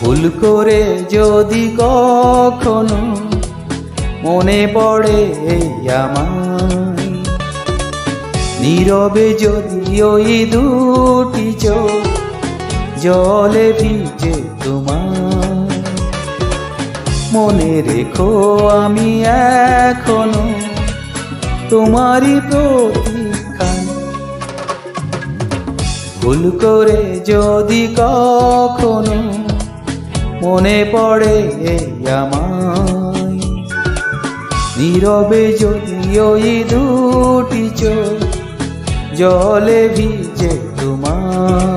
ভুল করে যদি কখনো মনে পড়ে আমায়, নীরবে যদি ওই দুটি চোখ জলে ভিজে তোমার, মনে রেখো আমি এখনো তোমারই প্রতীক্ষায়। ভুল করে যদি কখনো মনে পড়ে আমায়, নীরবে যদি ওই দুটি চোখ জলে ভিজে তোমার।